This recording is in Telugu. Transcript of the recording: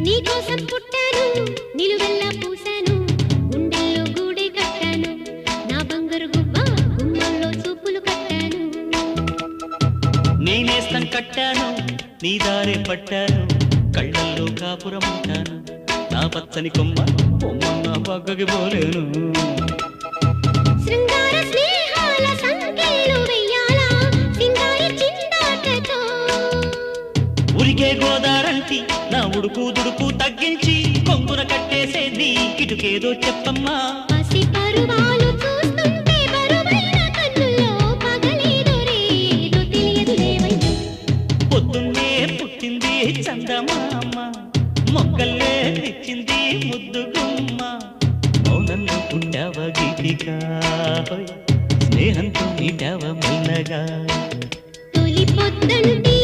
నీకోసం పుట్టాను నిలువెల్లా పూసాను గుండెల్లో గూడే కట్టాను నా బంగారు గువ్వ గుమ్మంలో చూపులు కట్టాను నేనేస్తం కట్టాను నీ దారే పట్టాను కళ్ళల్లో కాపురం ఉంటాను నా పచ్చని కొమ్మ కొమ్మన్న పక్కకి పోలేను శృంగార స్నేహాల సంకెళ్ళు వెయ్యాలా సింగారి చిందాటతో ఉరికే గోదారంటి నా ఉడుకు దుడుకు తగ్గించి కొంగున కట్టేసేది కిటుకేదో చెప్పమ్మా పసి పరువాలు చూస్తుంటే బరువైన కన్నుల్లో పగలేదో రేదో తెలియదు లేవయ్యా పొద్దున్నే పుట్టింది చందమామ మొక్కల్లే తెచ్చింది ముద్దుగుమ్మ మౌనంలో పుట్టావ గీతిగా స్నేహంతో నీటావ మెల్లగా తొలి పొద్దంటి